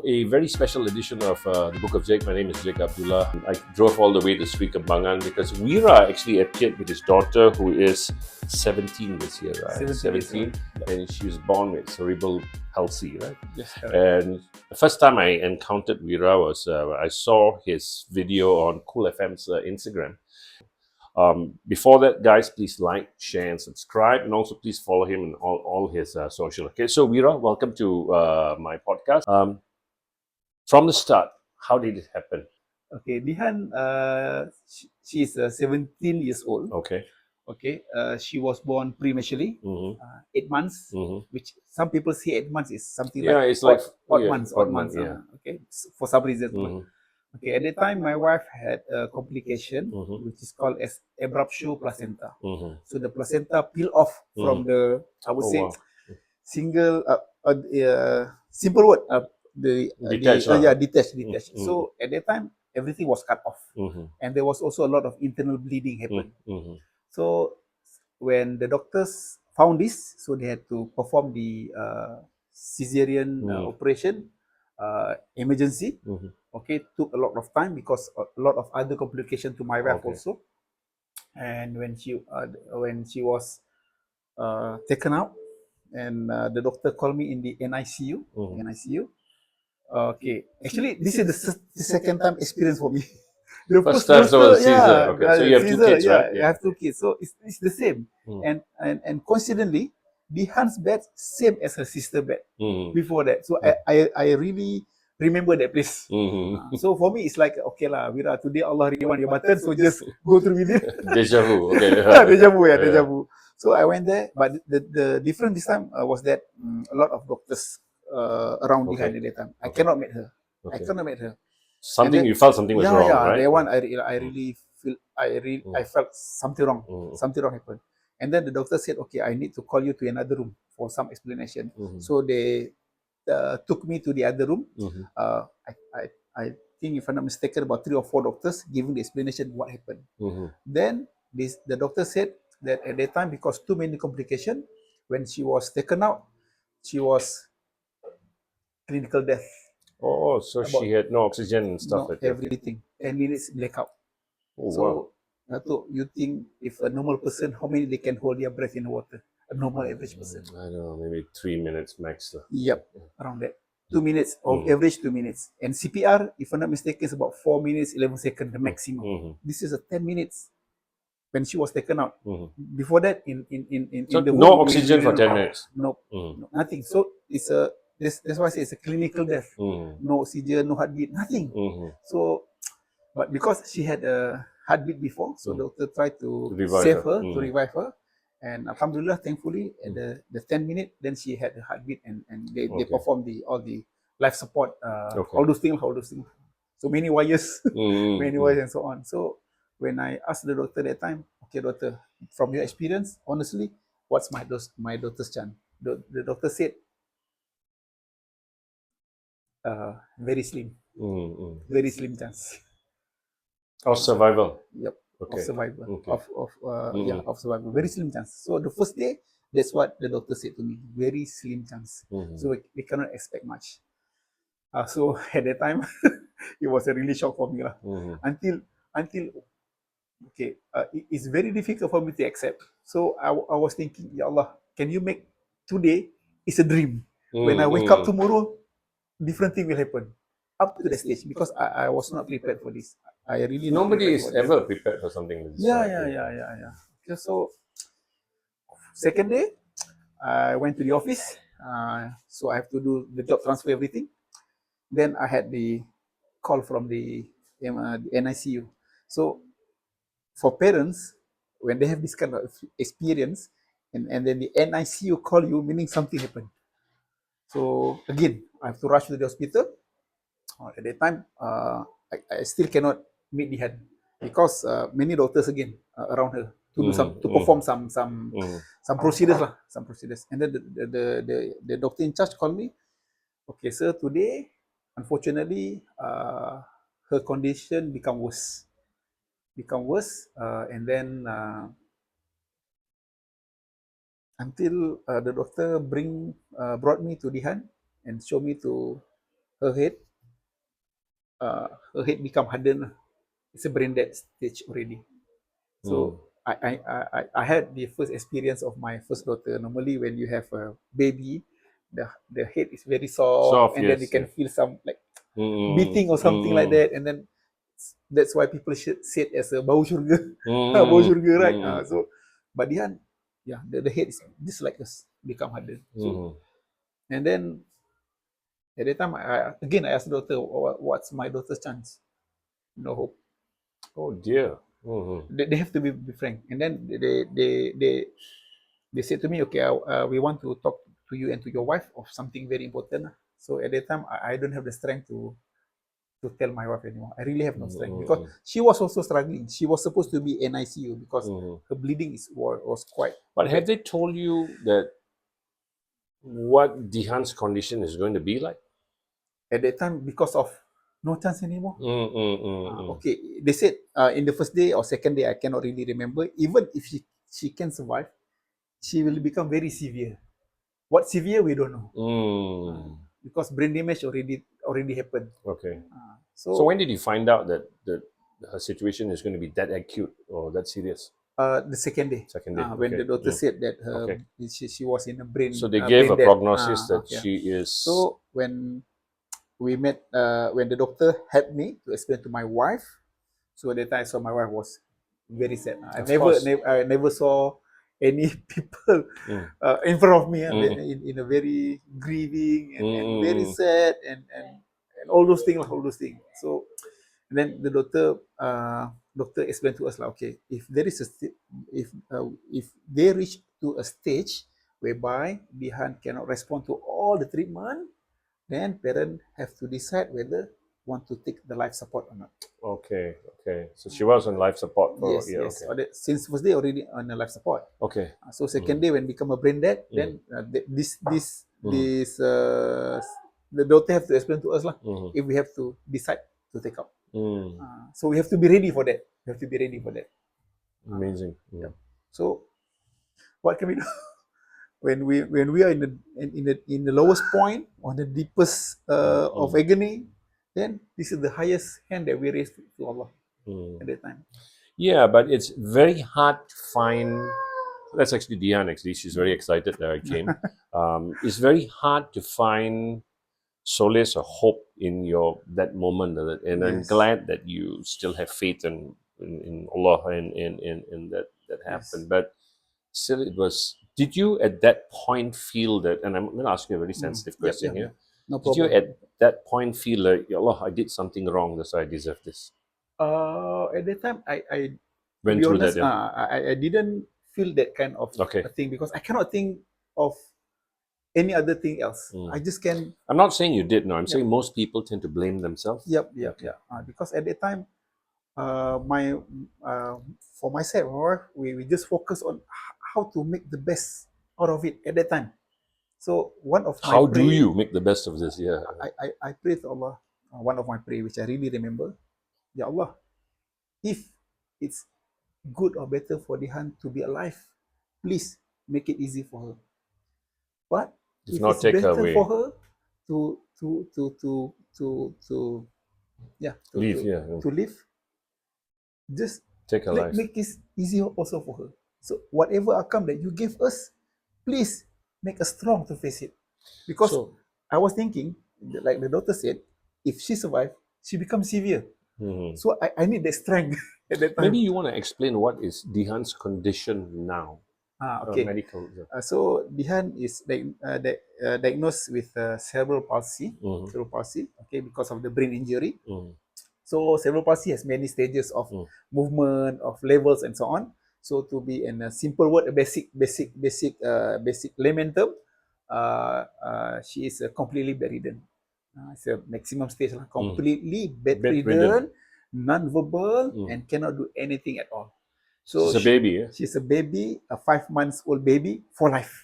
a very special edition of the Book of Jake. My name is Jake Abdullah. I drove all the way to Sri Kembangan because Wira actually appeared with his daughter, who is 17 this year, right? 17, and she was born with cerebral palsy, right? Yes. And the first time I encountered Wira was I saw his video on Cool FM's Instagram. Before that, guys, please like, share, and subscribe, and also please follow him in all his social. Okay, so Wira, welcome to my podcast. From the start, how did it happen? Okay, Dihan, she's 17 years old. Okay. Okay, she was born prematurely, 8 months, which some people say 8 months is something it's odd months. Yeah. Okay, for some reason. Okay, at the time, my wife had a complication, which is called as abruptio placenta. So the placenta peel off from the, I would say, wow. simple word, Detached. Detached. So at that time, everything was cut off, and there was also a lot of internal bleeding happened. So when the doctors found this, so they had to perform the cesarean operation, emergency. Okay, took a lot of time because a lot of other complications to my wife also. And when she was taken out, and the doctor called me in the NICU. Okay, actually, this is the second time experience for me. The first time was Caesar. Okay, so you have Caesar, 2 kids, right? I have 2 kids, so it's the same. And coincidentally, Dihan's bed same as her sister bed before that. So I really remember that place. So for me, it's like, okay lah, Wira, today Allah really want your button, so just go through with it. Deja vu. Okay. Deja vu. So I went there, but the difference this time was that a lot of doctors around Dihan at that time. I cannot meet her. I cannot meet her. You felt something was wrong, right? That one I really feel I felt something wrong. Something wrong happened. And then the doctor said, okay, I need to call you to another room for some explanation. So they took me to the other room. I think, if I'm not mistaken, about 3 or 4 doctors giving the explanation what happened. Then the doctor said that at that time, because too many complications, when she was taken out, she was clinical death. Oh, so she had no oxygen and stuff like that. Everything. 10 minutes blackout. Oh, so, wow. Dato, you think if a normal person, how many they can hold their breath in the water? A normal average person. I don't know, maybe 3 minutes max. Yep, around that. 2 minutes, or average 2 minutes. And CPR, if I'm not mistaken, is about 4 minutes, 11 seconds, the maximum. This is a 10 minutes when she was taken out. Before that, in so the no oxygen for 10 minutes? No, nothing. So it's that's why I say it's a clinical death. No oxygen, no heartbeat, nothing. So, but because she had a heartbeat before, so doctor tried to save her, to revive her. And alhamdulillah, thankfully, at the 10 minutes, then she had a heartbeat, and they performed all the life support, all those things. So many wires, many wires and so on. So when I asked the doctor that time, okay, doctor, from your experience, honestly, what's my daughter's chance? The doctor said, very slim. Very slim chance. Of survival? Yep. Okay. Of survival. Okay. Of survival. Very slim chance. So the first day, that's what the doctor said to me. Very slim chance. So we cannot expect much. So at that time, it was a really shock for me. Until okay, it's very difficult for me to accept. So I was thinking, Ya Allah, can you make today is a dream? When I wake up tomorrow, different thing will happen. Up to the stage, because I was not prepared for this. I really nobody is ever prepared for something like this. Yeah. So second day, I went to the office. So I have to do the job transfer, everything. Then I had the call from the NICU. So for parents, when they have this kind of experience, and then the NICU call you, meaning something happened. So again, I have to rush to the hospital. At that time, I still cannot meet Dihan because many doctors again around her to do to perform some procedures. And then the doctor in charge called me. Okay, sir, today, unfortunately, her condition become worse. And then until the doctor brought me to Dihan and showed me to her head, her head become hardened. It's a brain dead stage already. So I had the first experience of my first daughter. Normally, when you have a baby, the head is very soft, Soft, and then you yes, can yes. feel some like beating or something like that, and then that's why people should say it as a bau syurga, bau syurga, right? So, but Dihan, yeah, the head is just like us, become hardened. So, and then at that time, again, I asked the doctor, what's my daughter's chance? No hope. Oh dear. They have to be frank. And then they said to me, okay, we want to talk to you and to your wife of something very important. So at that time, I don't have the strength to tell my wife anymore. I really have no strength because she was also struggling. She was supposed to be in ICU because her bleeding was quite. But have they told you that what Dihan's condition is going to be like? At that time, because of no chance anymore. Okay, they said in the first day or second day, I cannot really remember. Even if she can survive, she will become very severe. What severe, we don't know. Because brain damage already happened. Okay. So So when did you find out that her situation is going to be that acute or that serious? the second day, Second day. when Okay. the doctor said that Okay. she was in a brain So they gave a brain dead. prognosis that Okay. she is. So when we met, when the doctor helped me to explain to my wife, so at that time I saw my wife was very sad. I never saw any people in front of me in a very grieving and very sad and all those things, So and then the doctor explained to us like, okay, if there is a if they reach to a stage whereby Dihan cannot respond to all the treatment, then parents have to decide whether want to take the life support or not. Okay. Okay. So she was on life support for Yes, a year. yes. Okay. Since first day already on a life support. Okay. So second day when become a brain dead, then the doctor have to explain to us lah if we have to decide to take up. So we have to be ready for that. We have to be ready for that. Amazing. Yeah. So what can we do when we are in the lowest point or the deepest of agony? Then this is the highest hand that we raise to Allah at that time. Yeah, but it's very hard to find. That's actually Dihan. Actually, she's very excited that I came. It's very hard to find solace or hope in that moment, and I'm Yes. glad that you still have faith in Allah and that happened. But still, it was. Did you at that point feel that? And I'm going to ask you a very sensitive question here. No Did you problem. at that point feel like, Ya Allah, I did something wrong, that's why I deserve this? At that time, I to Went be through honest, that, yeah. I didn't feel that kind of Okay. a thing because I cannot think of any other thing else. I just can. I'm not saying you did. No, I'm saying most people tend to blame themselves. Yep. Because at that time, my for myself, we just focus on how to make the best out of it at that time. So one of my How do you make the best of this? Yeah. I pray to Allah. One of my prayer which I really remember, Ya Allah, if it's good or better for Dihan to be alive, please make it easy for her. But If if not, it's take her better away. for her to Leave, to live, just take her life. make this easier also for her. So whatever outcome that you give us, please make us strong to face it. Because I was thinking, like the doctor said, if she survives, she becomes severe. So I need that strength at that time. Maybe you want to explain what is Dihan's condition now. Okay. Medical. So Dihan is diagnosed with cerebral palsy. Cerebral palsy. Okay, because of the brain injury. So cerebral palsy has many stages of movement, of levels, and so on. So to be in a simple word, a basic layman term, she is completely bedridden. It's a maximum stage, completely bedridden, non-verbal, and cannot do anything at all. So she's a baby. Yeah? She's a baby, a 5 months old baby for life.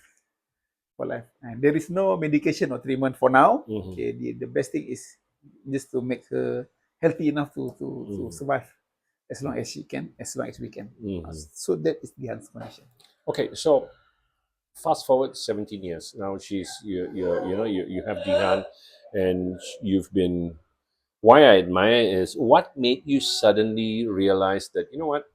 For life, and there is no medication or treatment for now. Okay, the best thing is just to make her healthy enough to survive as long as she can, as long as we can. So that is the condition. Okay, so fast forward 17 years. Now she's you have Dihan, and you've been. Why I admire is what made you suddenly realize that, you know what,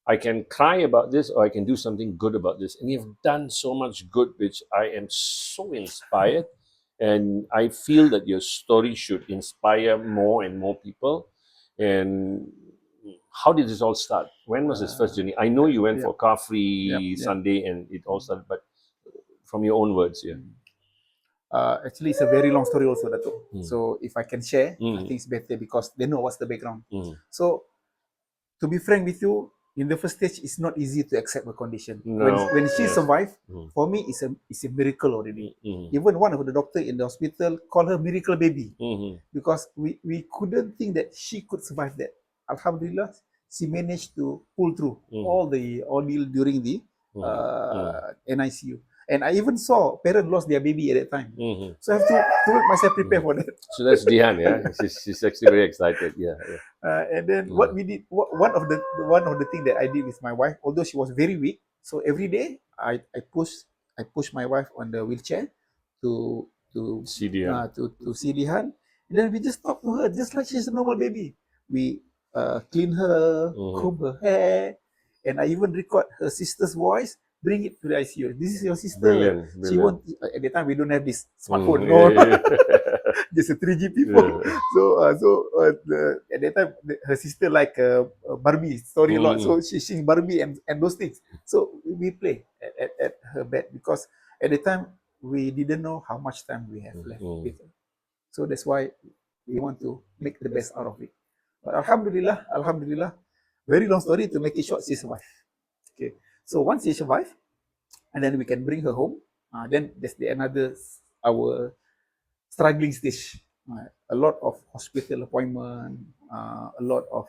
I can cry about this or I can do something good about this. And you've done so much good, which I am so inspired. And I feel that your story should inspire more and more people. And how did this all start? When was this first journey? I know you went Yeah. for car free Sunday and it all started, but from your own words, yeah. Actually, it's a very long story also, Dato. So if I can share, I think it's better because they know what's the background. So to be frank with you, in the first stage, it's not easy to accept a condition. No. When she Yes. survived, for me, it's a miracle already. Even one of the doctor in the hospital called her miracle baby because we couldn't think that she could survive that. Alhamdulillah, she managed to pull through all the ordeal during the NICU. And I even saw parents lost their baby at that time. So I have to make myself prepare for that. So that's Dihan, yeah. She's actually very excited, yeah. And then what we did, one of the things that I did with my wife, although she was very weak, so every day I push my wife on the wheelchair to See Dihan. to see Dihan. And then we just talk to her just like she's a normal baby. We clean her, comb her hair, and I even record her sister's voice. Bring it to the ICU. This is your sister. Brilliant. She won't. At the time we don't have this smartphone. Yeah, No, yeah. just a 3GP phone. Yeah. At that time, her sister like Barbie story a lot. So she sing Barbie and those things. So we play at her bed because at the time we didn't know how much time we have left with her. So that's why we want to make the best out of it. But Alhamdulillah, very long story to make it short, she survived. Okay. So once she survived, and then we can bring her home, then there's another our struggling stage. A lot of hospital appointment, a lot of,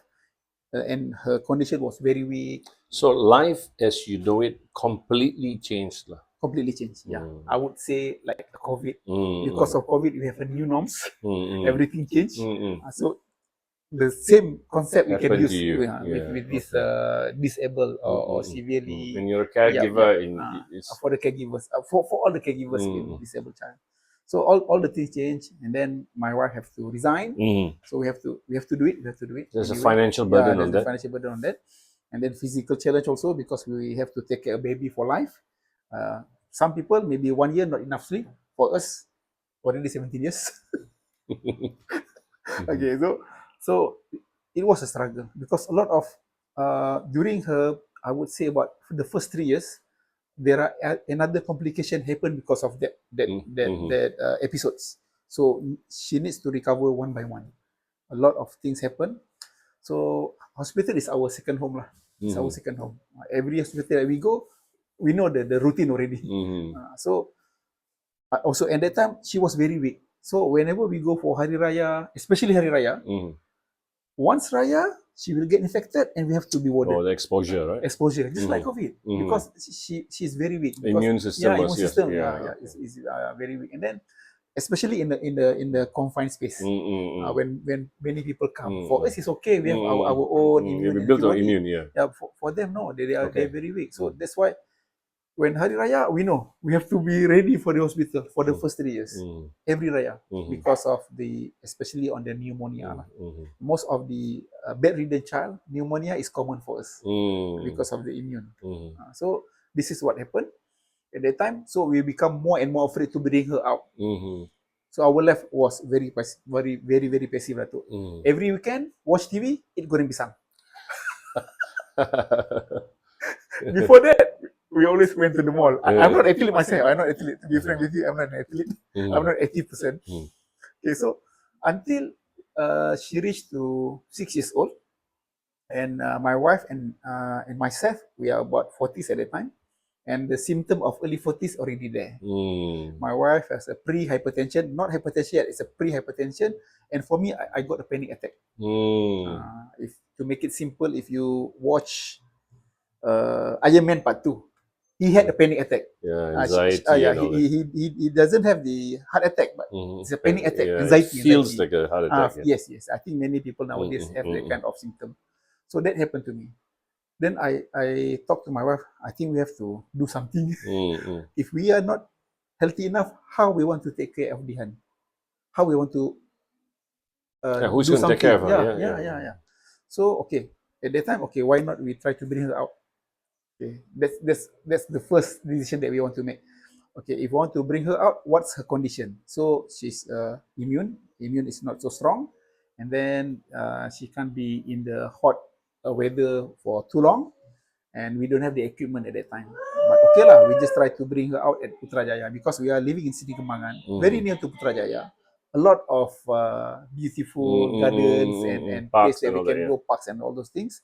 and her condition was very weak. So life as you know it completely changed. Completely changed. Yeah, I would say like COVID. Because of COVID, we have a new norms. Everything changed. So the same concept we can Happened to use you. with this disabled or severely. When you're a caregiver, For the caregivers, for all the caregivers in disabled child. So all the things change, and then my wife have to resign. So we have to do it. We have to do it. There's a anyway. financial burden on There's a that. financial burden on that, and then physical challenge also because we have to take care of baby for life. Some people maybe 1 year not enough sleep. For us, already 17 years. Okay, so it was a struggle because a lot of during her, I would say about the first 3 years, there are another complication happened because of that episodes. So she needs to recover one by one. A lot of things happen. So hospital is our second home lah. It's our second home. Every hospital that we go, we know the routine already. So also at that time she was very weak. So whenever we go for Hari Raya, especially Hari Raya, once Raya, she will get infected and we have to be warded. Oh, the exposure, right? Exposure, just like COVID, because she's very weak. Because, Immune system immune was system, is very weak. And then, especially in the confined space, when many people come, for us it's okay. We have our own immune. We built our immune, Yeah, for them no, they're very weak. So that's why when Hari Raya, we know we have to be ready for the hospital for the first 3 years, every Raya, because of especially on the pneumonia. Most of the bedridden child, pneumonia is common for us because of the immune. So this is what happened at that time. So we become more and more afraid to bring her out. So our life was very passive. Every weekend, watch TV, eat goreng pisang. Before that, we always went to the mall. I'm not athlete myself. I'm not athlete. To be frank with you, I'm not an athlete. I'm not 80%. Okay, so until she reached to 6 years old, and my wife and myself, we are about 40s at that time, and the symptom of early 40s already there. My wife has a pre-hypertension, not hypertension yet, it's a pre-hypertension, and for me, I got a panic attack. If to make it simple, if you watch Iron Man Part 2, he had a panic attack. Anxiety. He doesn't have the heart attack, but it's a panic attack, anxiety. It feels like a heart attack. Yes. I think many people nowadays have that kind of symptom. So that happened to me. Then I talked to my wife. I think we have to do something. If we are not healthy enough, how we want to take care of Dihan? how we want to who's do going to take care of something. her? Yeah. So okay, at that time, okay, why not we try to bring her out? Okay, that's the first decision that we want to make. Okay, if we want to bring her out, what's her condition? So she's immune. Immune is not so strong, and then she can't be in the hot weather for too long, and we don't have the equipment at that time. But okay lah, we just try to bring her out at Putrajaya because we are living in Siti Kembangan, very near to Putrajaya. A lot of beautiful gardens and Parks place that and we all that, can yeah. go, parks and all those things.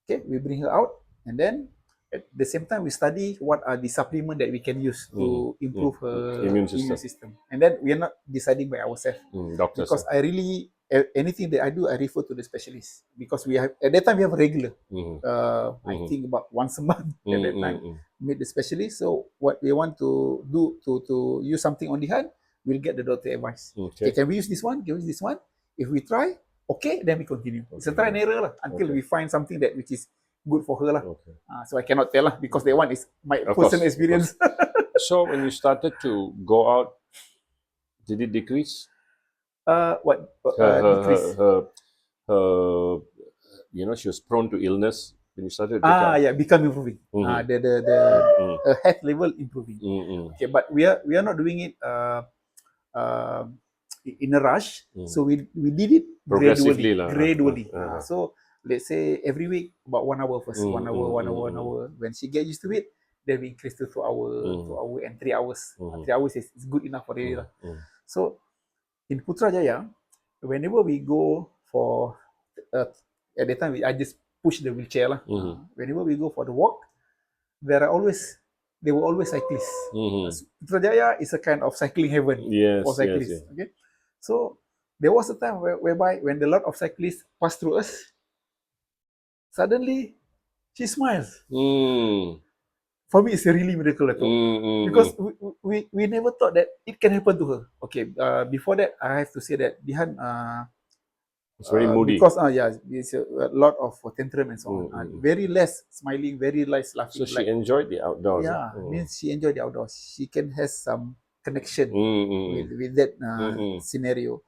Okay, we bring her out, and then at the same time we study what are the supplement that we can use to improve her Immune immune system. system. And then we are not deciding by ourselves Doctors. because I really anything that I do I refer to the specialist because we have at that time we have a regular. I think about once a month at that time meet the specialist. So what we want to do to use something on the hand, we'll get the doctor advice. Okay, can we use this one? Can we use this one? If we try, okay, then we continue. It's a try and error lah, until we find something that which is good for her lah. So I cannot tell lah because that one is my personal experience. So when you started to go out, did it decrease? Decrease? Her, she was prone to illness when you started to pick up. Yeah, become improving. The health level improving. Okay, but we are not doing it in a rush. So we did it gradually. So let's say every week about 1 hour first, 1 hour, 1 hour, 1 hour. When she get used to it, then we increase to 2 hour and 3 hours. 3 hours is good enough for her. So in Putrajaya, whenever we go for at that time I just push the wheelchair lah. Whenever we go for the walk, there were always cyclists. Putrajaya is a kind of cycling heaven for cyclists. Okay, so there was a time whereby when a lot of cyclists pass through us, suddenly she smiles. For me, it's a really miracle because we never thought that it can happen to her. Okay, before that, I have to say that Dihan it's very moody because it's a lot of tantrum and so on. Very less smiling, very less laughing. So she enjoyed the outdoors. Yeah, means she enjoyed the outdoors. She can have some connection with that scenario.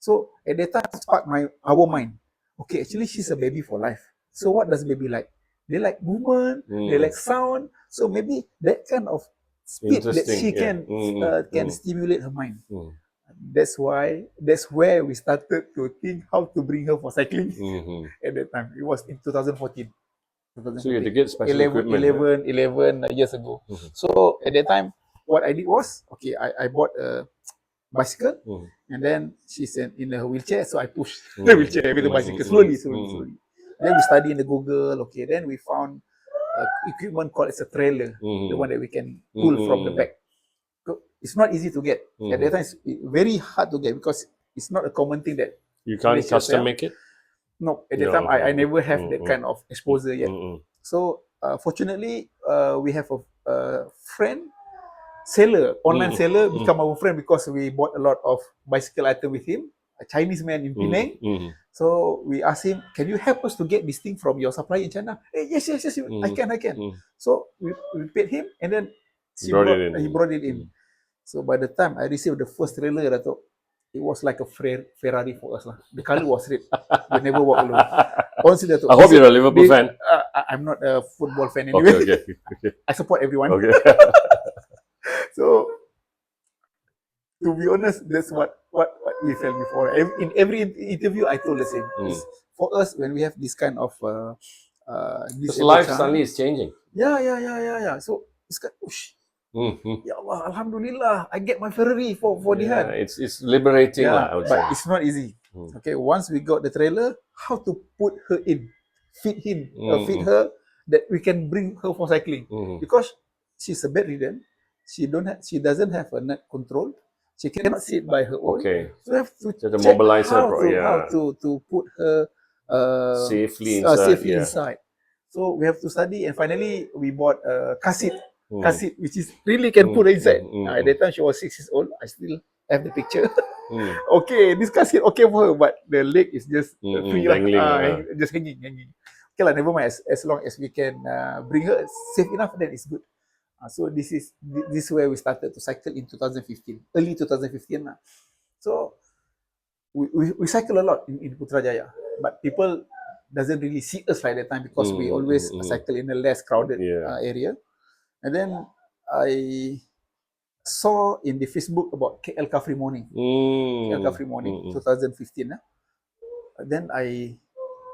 So at that time, sparked our mind. Okay, actually, she's a baby for life. So what does baby like? They like movement. They like sound. So maybe that kind of speed that she can stimulate her mind. That's where we started to think how to bring her for cycling. At that time, it was in 2014. So you had to get special equipment. 11 years ago. So at that time, what I did was, okay, I bought a bicycle, and then she's in a wheelchair, so I pushed the wheelchair with the bicycle slowly. Then we study in the Google. Okay, then we found equipment called as a trailer, the one that we can pull from the back. So it's not easy to get. At that time, it's very hard to get because it's not a common thing that you can't custom make it. No, at that time I never have that kind of exposure yet. So fortunately, we have a friend, online seller, become our friend because we bought a lot of bicycle items with him. A Chinese man in Penang. So we asked him, "Can you help us to get this thing from your supplier in China?" Yes, I can. So we paid him, and then he brought it in. So by the time I received the first trailer, Dato', it was like a Ferrari for us lah. The color was red. We never walk alone. Honestly, Dato', I hope you're a Liverpool fan. I'm not a football fan anyway. Okay. I support everyone. Okay. So to be honest, that's what we felt before. In every interview, I told the same. For us, when we have this kind of this life suddenly is changing. Yeah. So it's kind of, Ya Allah, Alhamdulillah, I get my Ferrari for Dihan. It's liberating, I would but say. it's not easy. Okay, once we got the trailer, how to put her in, fit her, that we can bring her for cycling because she's a bedridden. She doesn't have a neck control. She cannot sit by her own. Okay. So we have to check mobilize her, how to put her safely inside. So we have to study, and finally we bought a cassette, which is really can put her inside. At that time she was 6 years old. I still have the picture. Okay, this cassette okay for her, but the leg is just free, just hanging. Okay lah, never mind. As long as we can bring her safe enough, then it's good. So this is where we started to cycle in 2015, early 2015 lah. So we cycle a lot in Putrajaya, but people doesn't really see us like that time because we always cycle in a less crowded area. And then I saw in the Facebook about KL Car Free Morning, KL Car Free Morning, 2015. Then I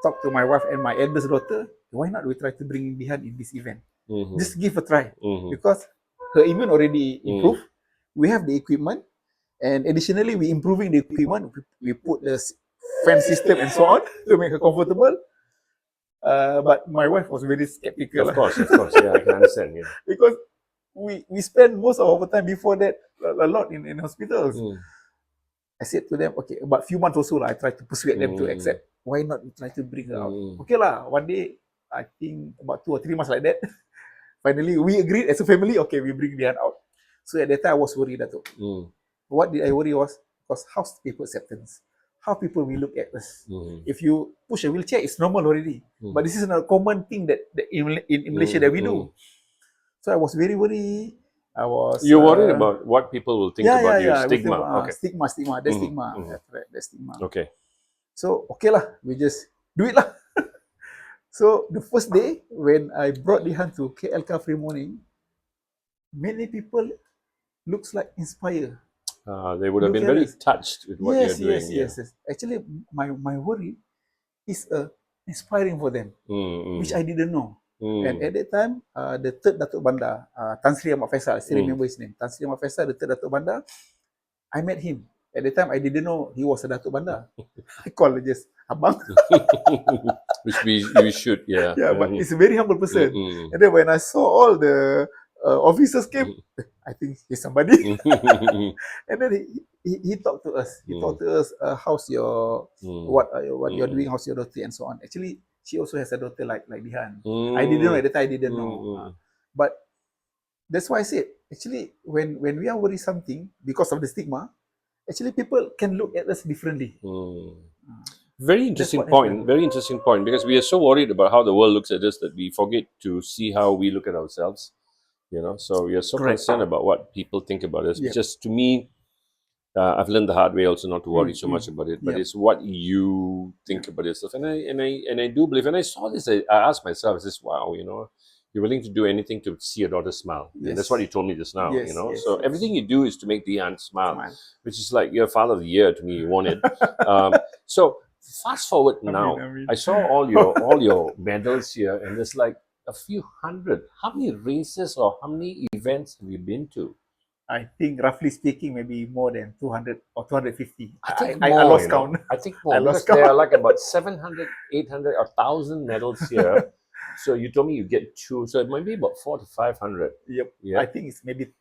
talked to my wife and my eldest daughter. Why not we try to bring Dihan in this event? Just give a try because her immune already improved. We have the equipment, and additionally, we improving the equipment. We put the fan system and so on to make her comfortable. But my wife was very skeptical. Of course, yeah, I can understand. Yeah, because we spend most of our time before that a lot in hospitals. I said to them, okay, about few months also, I tried to persuade them to accept. Why not we try to bring her out? Okay lah, one day, I think about 2 or 3 months like that, finally we agreed as a family, okay, we bring Dihan out. So at that time, I was worried that what did I worry was, because how's people acceptance? How people will look at us. If you push a wheelchair, it's normal already. But this is a common thing that in Malaysia that we do. So I was very worried. You're worried about what people will think about you. Stigma. Okay. Stigma. There's stigma. There's stigma. Okay. So okay lah, we just do it lah. So the first day when I brought Dihan to KL Car Free Morning, many people looks like inspired. They would have been very touched with what you're doing. Yes. Actually, my worry is inspiring for them, which I didn't know. And at that time, the third Datuk Bandar, Tan Sri Ahmad Faisal, I still remember his name. Tan Sri Ahmad Faisal, the third Datuk Bandar, I met him. At the time, I didn't know he was a Datuk Bandar. I called just Abang. Which we should, yeah. Yeah, but he's a very humble person. And then when I saw all the officers came, I think he's somebody. And then he talked to us. He talked to us, how's your, what you're doing, how's your daughter, and so on. Actually, she also has a daughter like Dihan. I didn't know at the time, I didn't know. But that's why I said, actually, when we are worried something, because of the stigma, actually people can look at us differently. Very interesting point. Very interesting point, because we are so worried about how the world looks at us that we forget to see how we look at ourselves. You know, so we are so concerned about what people think about us. Just to me, I've learned the hard way also not to worry so much about it, but it's what you think about yourself. And I do believe, and I saw this, I asked myself, I said, wow, you know, you're willing to do anything to see your daughter smile. And that's what you told me just now, you know. So everything you do is to make Dihan smile, which is like you're father of the year to me, you want it. So fast forward now, I saw all your medals here, and there's like a few hundred. How many races or how many events have you been to? I think, roughly speaking, maybe more than 200 or 250. I lost count. I think more. Because there are like about 700, 800, or 1,000 medals here. So you told me you get 2. So it might be about 400 to 500. Yep. I think it's maybe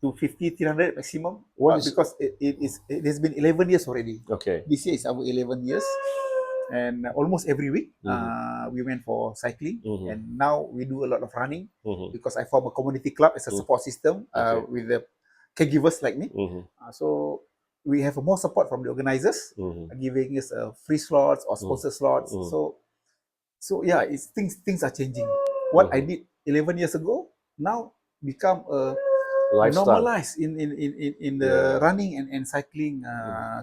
250, 300 maximum. Because it has been 11 years already. Okay. This year is our 11 years. And almost every week, we went for cycling. And now we do a lot of running because I form a community club as a support system with the caregivers like me. So we have more support from the organizers, giving us free slots or sponsored slots. So yeah, it's things are changing. What I did 11 years ago now become a normalized in the running and cycling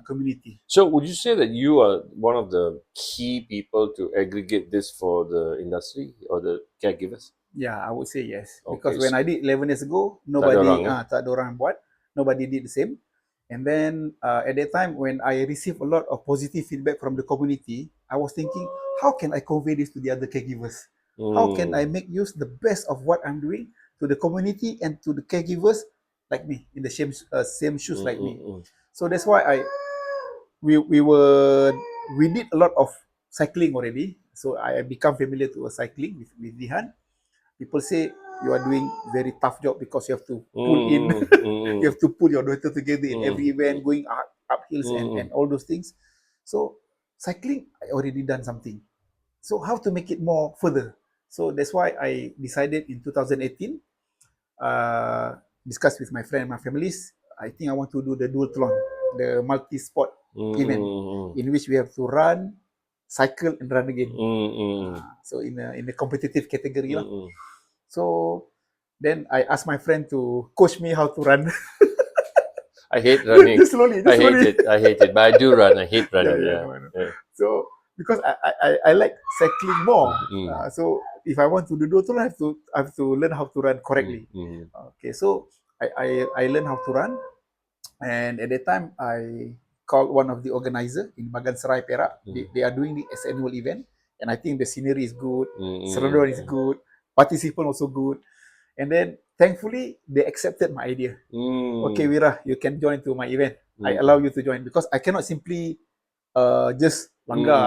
community. So would you say that you are one of the key people to aggregate this for the industry or the caregivers? Yeah, I would say yes. Because when I did 11 years ago, nobody tak ada orang buat. Nobody did the same. And then at that time, when I received a lot of positive feedback from the community, I was thinking, how can I convey this to the other caregivers? How can I make use the best of what I'm doing to the community and to the caregivers like me, in the same shoes like me? So that's why we did a lot of cycling already. So I become familiar to cycling with Dihan. People say you are doing very tough job because you have to pull in, you have to pull your daughter together in every event, going up hills and all those things. So cycling, I already done something. So how to make it more further? So that's why I decided in 2018, discuss with my friend and my families. I think I want to do the duathlon, the multi-sport event, in which we have to run, cycle, and run again. So in a competitive category. So then I asked my friend to coach me how to run. I hate running. Just slowly, I just hate slowly. it. I hate it. But I do run. I hate Yeah, running. yeah, Yeah. no, I know. Yeah. So because I like cycling more. Mm, So if I want to do duathlon, I have to learn how to run mm, correctly. mm, Okay, so I learned how to run, and at that time I called one of the organizer in Baganserai Perak. They are doing this annual event, and I think the scenery is good, mm, Serodon is good, participant also good, and then thankfully they accepted my idea. Okay, mm, Wira, you can join to my event. I mm, allow you to join because I cannot simply just mm, langgar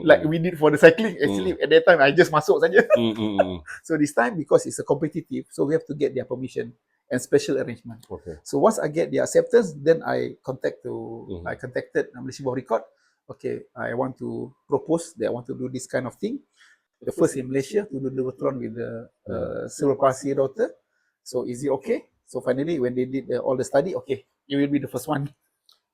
like mm, we did for the cycling. mm, Actually, at that time I just masuk saja. mm, mm. So this time because it's a competitive, so we have to get their permission and special arrangement. Okay. So once I get the acceptance, then I Mhm. contacted Malaysia Bawah Record. Okay, I want to propose that I want to do this kind of thing. The first in Malaysia to do the duathlon with the cerebral palsy daughter. So is it okay? So finally, when they did all the study, okay, you will be the first one.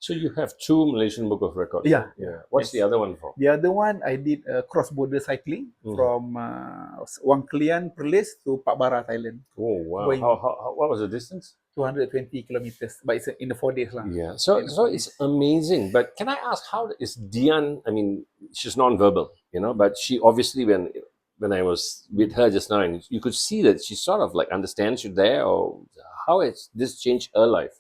So you have two Malaysian Book of Records. Yeah, Yeah. What's the yes. other one for? The other one, I did cross-border cycling from Wang Kelian, Perlis to Pak Bara, Thailand. Oh wow! Going What was the distance? 220 kilometers, but it's in the 4 days lah. Yeah. So In the so 4 it's days. amazing. But can I ask, how is Dian? I mean, she's non-verbal, but she obviously, when I was with her just now, and you could see that she sort of like understands you there, or how has this changed her life?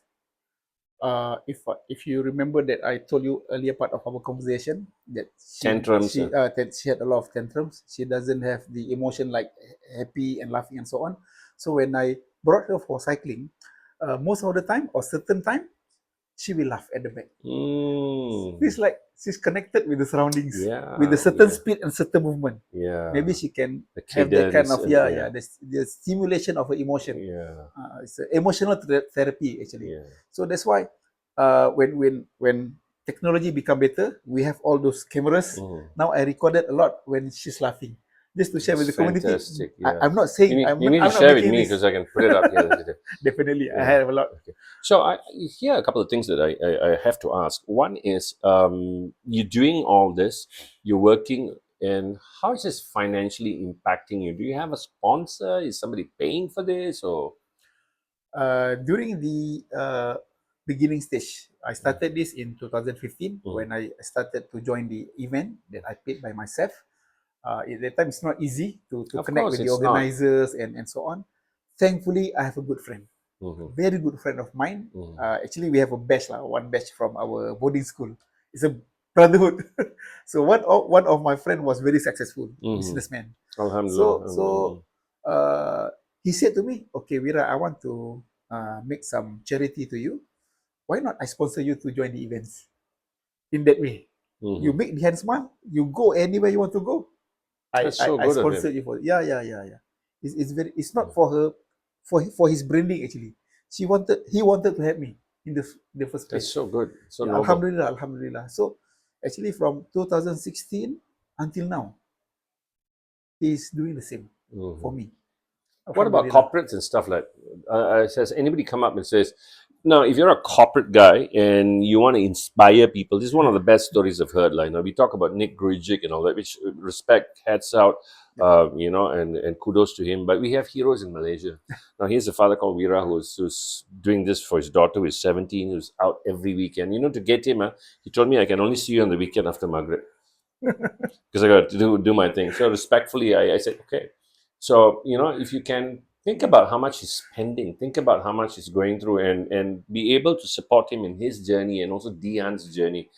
If you remember that I told you earlier part of our conversation that Tantrums. she had a lot of tantrums. She doesn't have the emotion like happy and laughing and so on. So when I brought her for cycling, most of the time or certain time, she will laugh at the back. It's like she's connected with the surroundings, Yeah. with a certain speed and certain movement. Yeah. Maybe she can The have that kind cadence of and- the stimulation of her emotion. Yeah. It's a emotional therapy actually. Yeah. So that's why when technology become better, we have all those cameras. Now I recorded a lot when she's laughing, just to share with the community. Fantastic. Yeah. I'm not saying You need to I'm not share with making me this. because I can put it up here. Definitely, I Yeah. have a lot. Okay. So here are a couple of things that I have to ask. One is, you're doing all this, you're working, and how is this financially impacting you? Do you have a sponsor? Is somebody paying for this, or? During the beginning stage, I started this in 2015 when I started to join the event that I paid by myself. At that time, it's not easy to Of connect course with the it's not. organizers and so on. Thankfully, I have a good friend, Mhm. very good friend of mine. Actually, we have a batch, one batch from our boarding school. It's a brotherhood. So one of my friend was very successful businessman. Alhamdulillah. So he said to me, "Okay, Wira, I want to make some charity to you. Why not I sponsor you to join the events? In that way, you make the hand smile. You go anywhere you want to go. That's so I good of sponsor him. you for yeah. It's not for her for his branding actually. He wanted to help me in the first place. That's so good. So Yeah, noble. Alhamdulillah. So actually from 2016 until now, he's doing the same for me. What about Alhamdulillah. corporates and stuff like? Has anybody come up and says, "No, if you're a corporate guy and you want to inspire people," this is one of the best stories I've heard. Like, we talk about Nick Grujic and all that, which respect, hats out, and kudos to him. But we have heroes in Malaysia. Now, here's a father called Wira who's doing this for his daughter who's 17, who's out every weekend. To get him, he told me, "I can only see you on the weekend after Maghrib because I got to do my thing." So respectfully, I said, okay. So, if you can think about how much he's spending, think about how much he's going through, and be able to support him in his journey and also Dian's journey.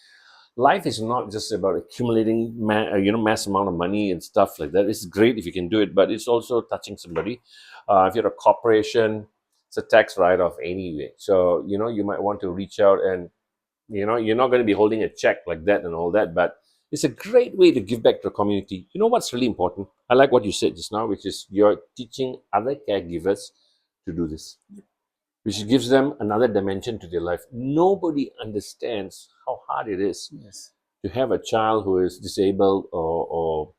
Life is not just about accumulating, mass amount of money and stuff like that. It's great if you can do it, but it's also touching somebody. If you're a corporation, it's a tax write-off anyway. So, you might want to reach out and, you're not going to be holding a check like that and all that, but it's a great way to give back to the community. You know what's really important? I like what you said just now, which is you're teaching other caregivers to do this, which gives them another dimension to their life. Nobody understands how hard it is to have a child who is disabled or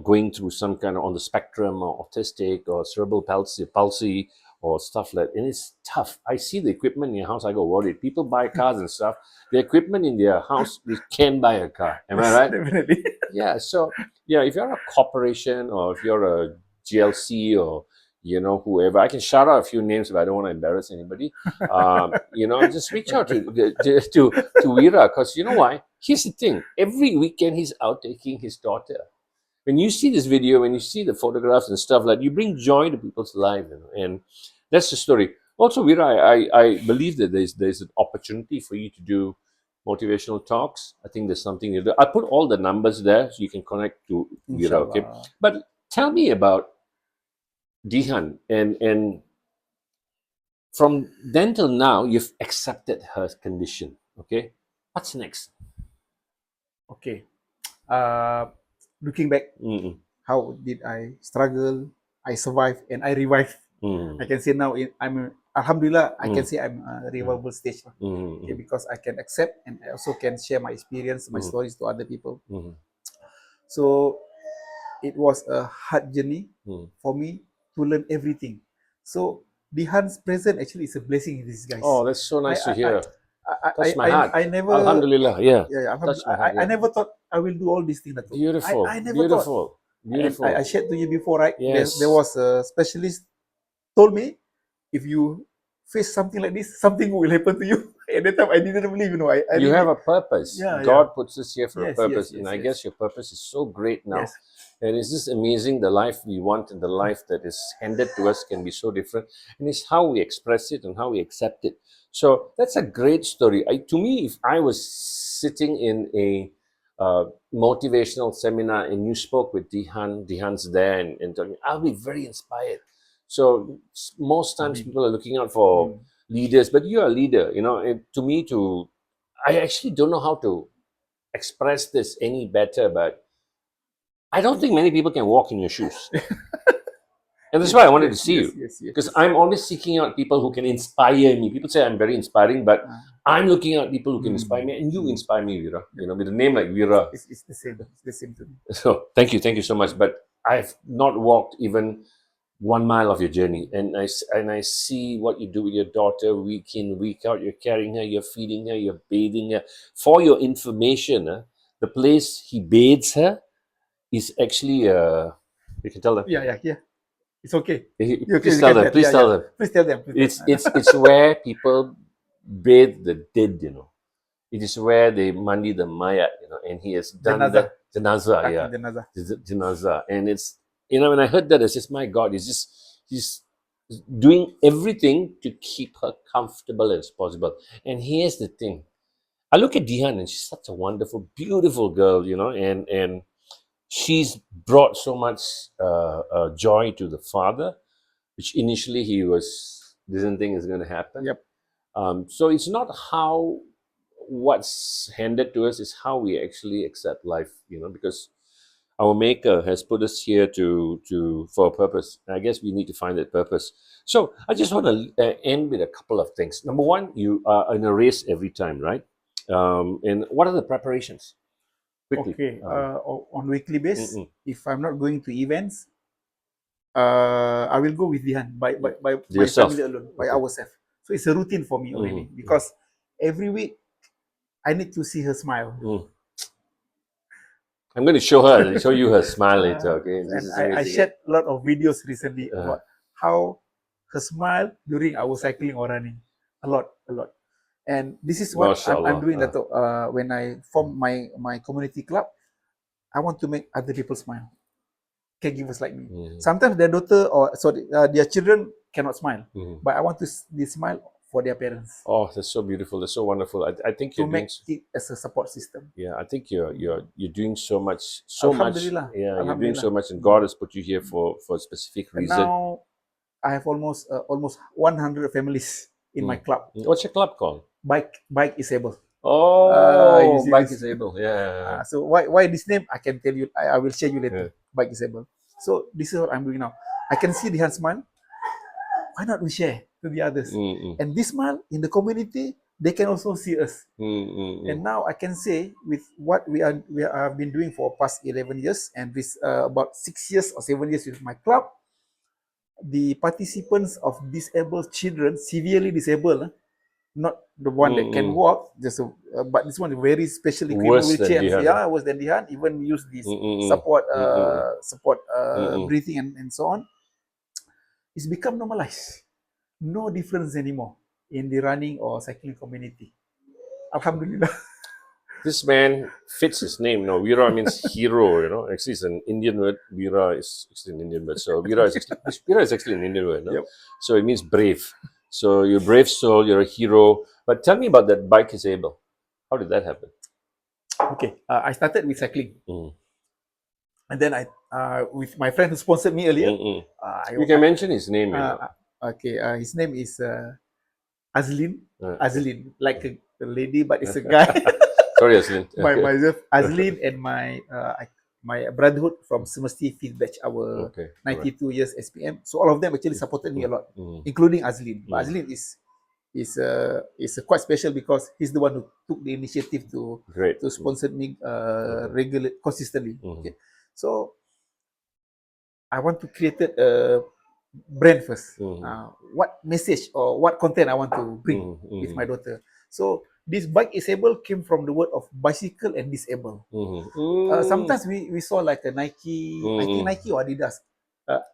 going through some kind of on the spectrum or autistic or cerebral palsy or stuff like that. And it's tough. I see the equipment in your house, I go worried. People buy cars and stuff. The equipment in their house, they can buy a car. Am I right? Definitely. Yeah. So, if you're a corporation or if you're a GLC or whoever. I can shout out a few names, but I don't want to embarrass anybody. Just reach out to Wira, because you know why? Here's the thing: every weekend he's out taking his daughter. When you see this video, when you see the photographs and stuff, like, you bring joy to people's lives, and that's the story. Also, Wira, I believe that there's an opportunity for you to do motivational talks. I think there's something you do. I put all the numbers there so you can connect to Wira. Okay, Inshallah. but tell me about Dihan, and from then till now, you've accepted her condition. Okay, what's next? Okay. Looking back, Mm-mm. how did I struggle? I survived and I revived. I can say now I'm Alhamdulillah. I can say I'm a revival stage. Okay, because I can accept and I also can share my experience, my stories to other people. So it was a hard journey for me to learn everything. So Dihan's present actually is a blessing in disguise. Oh, that's so nice to hear. Touch my heart. I never. Alhamdulillah, yeah. Touch my heart, I never thought I will do all these things. Beautiful. I never thought. Beautiful. I shared to you before, right? Yes. There was a specialist told me, if you face something like this, something will happen to you. At that time, I didn't believe. You have a purpose. Yeah, God puts us here for a Yes, purpose, yes, and I yes. guess your purpose is so great now. Yes. And it's just amazing. The life we want and the life that is handed to us can be so different, and it's how we express it and how we accept it. So that's a great story. To me, if I was sitting in a motivational seminar and you spoke with Dihan's there and talking, I'll be very inspired. So most times people are looking out for leaders, but you're a leader. To me, I actually don't know how to express this any better, but I don't think many people can walk in your shoes. And that's why I wanted to see you. Because I'm always seeking out people who can inspire me. People say I'm very inspiring, but I'm looking at people who can inspire me, and you inspire me, Wira. With a name like Wira. It's the same. It's the same to me. So thank you so much. But I've not walked even 1 mile of your journey, and I see what you do with your daughter week in, week out. You're carrying her, you're feeding her, you're bathing her. For your information, the place he bathes her is actually you can tell them. Yeah. It's okay. Please tell them. Please tell them. Please tell them. It's where people bathe the dead. It is where they mandi the mayat. And he has done the janazah. Yeah, janazah. And it's when I heard that, I said, my God, he's doing everything to keep her comfortable as possible. And here's the thing. I look at Dihan, and she's such a wonderful, beautiful girl, and she's brought so much joy to the father, which initially he didn't think is going to happen. Yep. So it's not what's handed to us, is how we actually accept life, because our Maker has put us here for a purpose. And I guess we need to find that purpose. So I just want to end with a couple of things. Number one, you are in a race every time, right? And what are the preparations? Quickly. Okay. On weekly basis, if I'm not going to events, I will go with Dihan by my family alone, by ourselves. So it's a routine for me already, because every week I need to see her smile. I'm going to show you her smile later. Okay. And I shared a lot of videos recently about how her smile during our cycling or running. A lot. And this is what I'm doing. When I form my community club, I want to make other people smile. Caregivers like me. Sometimes their daughter their children cannot smile, but I want they smile for their parents. Oh, that's so beautiful. That's so wonderful. I think you're make it as a support system. Yeah, I think you're doing so much. Yeah, you're doing so much, and God has put you here for a specific reason. And now I have almost 100 families in my club. What's your club called? Bike is able. Oh, Bike is able. Yeah. So why this name? I can tell you. I will share you later. Bike is able. So this is what I'm doing now. I can see Dihan smile. Why not we share to the others? And this smile in the community, they can also see us. And now I can say, with what we have been doing for past 11 years, and with about 6 years or 7 years with my club, the participants of disabled children, severely disabled, not the one that can walk, but this one very special equipment, wheelchair. Worse than Dihan. Even use this support breathing and so on. it's become normalized. No difference anymore in the running or cycling community. Alhamdulillah. This man fits his name. No, Wira means hero. Actually, it's an Indian word. Wira is actually an Indian word. So Wira is actually an Indian word. No? Yep. So it means brave. So you're a brave soul. You're a hero. But tell me about that bike is able. How did that happen? Okay, I started with cycling, Mm. and then with my friend who sponsored me earlier. Mm-mm. You can mention his name. Okay, his name is Azlin. Uh, Azlin, like a lady, but it's a guy. Sorry, Aslin. myself, Azlin, and my brotherhood from Semesti 5th batch, our Okay. 92 years SPM. So all of them actually supported me a lot, Mm. including Azlin. But Azlin is quite special because he's the one who took the initiative to Great. sponsor me consistently. Okay, so I want to create a brand first. What message or what content I want to bring with my daughter. So this bike disabled came from the word of bicycle and disable. Sometimes we saw like a Nike, I think Nike or Adidas.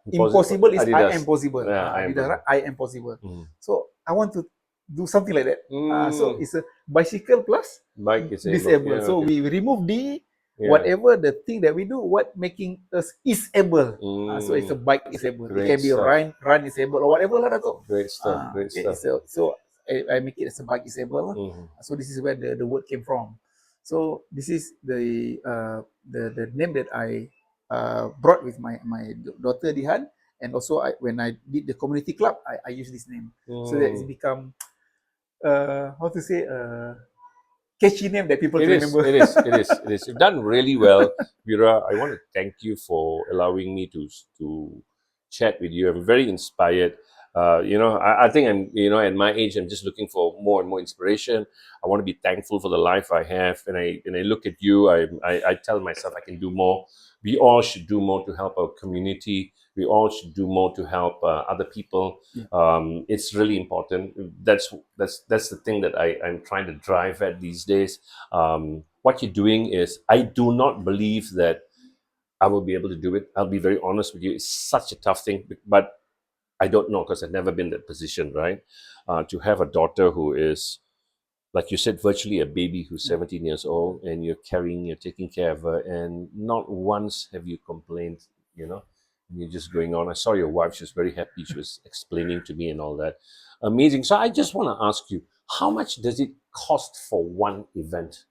Impossible is Adidas. I am possible. Yeah, Adidas, right? I am possible. Mm. So I want to do something like that. So it's a bicycle plus Bike disabled. disable. Yeah, So okay. we remove the Yeah. whatever the thing that we do, what making us is able. So it's a bike is able. It can be Great stuff. run is able or whatever lah. Great stuff. Great Okay, stuff. so I make it as a bike is able. So this is where the word came from. So this is the name that I brought with my daughter Dihan, and also when I did the community club, I use this name so that it's become how to say catchy name that people can remember. It is. You've done really well, Wira. I want to thank you for allowing me to chat with you. I'm very inspired. I think I'm, at my age, I'm just looking for more and more inspiration. I want to be thankful for the life I have. And I look at you, I tell myself I can do more. We all should do more to help our community. We all should do more to help other people. It's really important. That's the thing that I'm trying to drive at these days. What you're doing is, I do not believe that I will be able to do it. I'll be very honest with you. It's such a tough thing, but I don't know because I've never been in that position, right? To have a daughter who is, like you said, virtually a baby who's 17 years old, and you're taking care of her, and not once have you complained, and you're just going on. I saw your wife, she was very happy, she was explaining to me and all that. Amazing. So I just want to ask you, how much does it cost for one event?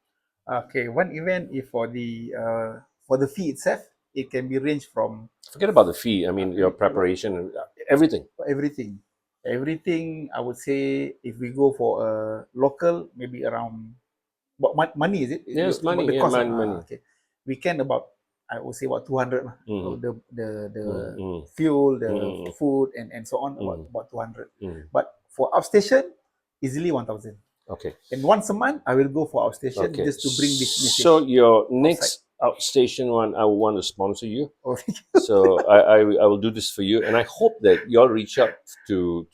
Okay, one event is for the fee itself. It can be ranged from Forget about the fee. I mean, your preparation and everything. Everything. I would say if we go for a local, maybe around. But money is it? Yes, money. The cost. Money. Okay, we can about. I would say about 200. So the fuel, the food, and so on. About 200. But for outstation, easily 1,000. Okay. And once a month, I will go for outstation just to bring this message. So your next outstation one, I will want to sponsor you. So I will do this for you, and I hope that y'all reach out to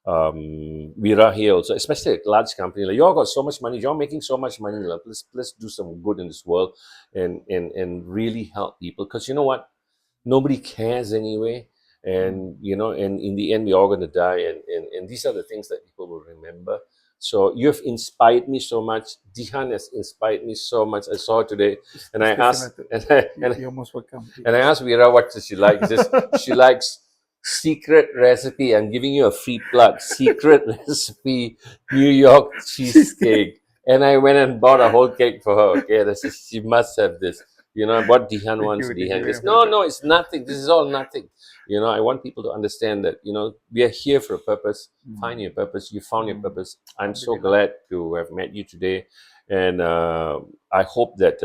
Wira here also, especially a large company. Like, y'all got so much money, y'all making so much money. Like, let's do some good in this world and really help people. Because you know what? Nobody cares anyway. And and in the end, we're all gonna die, and these are the things that people will remember. So you have inspired me so much. Dihan has inspired me so much. I saw her today, and I asked, you're most welcome. And I asked Wira what does she like. She likes secret recipe. I'm giving you a free plug. Secret recipe New York cheesecake. And I went and bought a whole cake for her. Okay, she must have this. What Dihan wants. Dihan goes, no, it's nothing. This is all nothing. I want people to understand that, we are here for a purpose. Find your purpose. You found your purpose. I'm so glad to have met you today. And I hope that,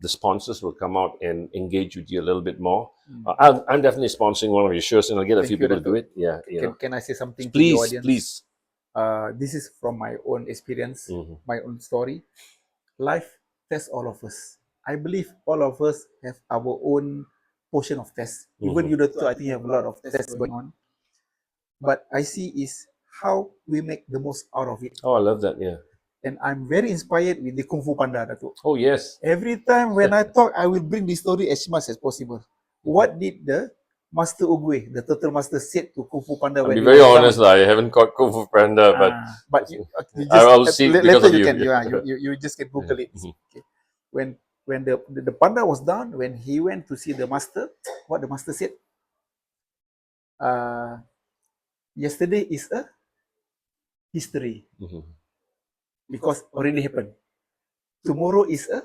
the sponsors will come out and engage with you a little bit more. I'm definitely sponsoring one of your shows, and I'll get a few people to do it. Yeah. Can I say something please, to the audience? Please. This is from my own experience, my own story. Life tests all of us. I believe all of us have our own portion of tests. Even you, doctor, I think you have a lot of tests going on. But I see is how we make the most out of it. Oh, I love that. Yeah. And I'm very inspired with the Kung Fu Panda, Datuk. Oh, yes. Every time when I talk, I will bring the story as much as possible. What did the Master Ogwe, the turtle master, said to Kung Fu Panda I'll when be he very was honest, down. lah. I haven't got Kung Fu Panda, But you I just will see it because later of you you. can you just can Google it. Okay. When the panda was down, when he went to see the master, what the master said, yesterday is a history because already happened. Tomorrow is a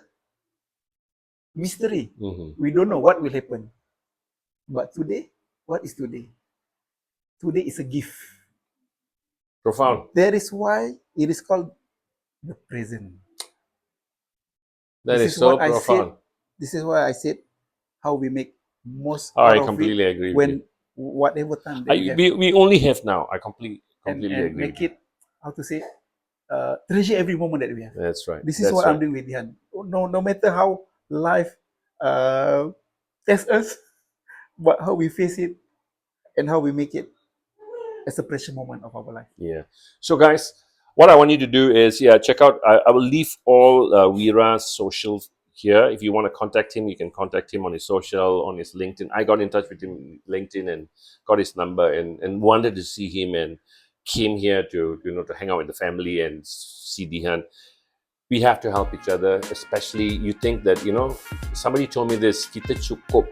mystery. We don't know what will happen. But today, what is today? Today is a gift. Profound. That is why it is called the present. That This is is so what I said. profound. This is why I said how we make most Oh, out I of completely it agree with when you. whatever time that we have, We only have now. I completely and agree make with you. it, how to say, treasure every moment that we have. That's right. This is That's what right. I'm doing with Dihan. No matter how life tests us, but how we face it and how we make it as a precious moment of our life. Yeah. So, guys, what I want you to do is, check out. I will leave all Wira's socials here. If you want to contact him, you can contact him on his social, on his LinkedIn. I got in touch with him on LinkedIn and got his number and wanted to see him and came here to to hang out with the family and see Dihan. We have to help each other, especially you think that somebody told me this, kita cukup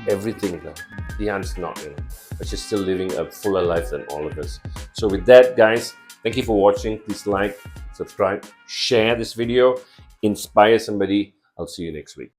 everything lah. Dihan's not, but she's still living a fuller life than all of us. So with that, guys, thank you for watching. Please like, subscribe, share this video, inspire somebody. I'll see you next week.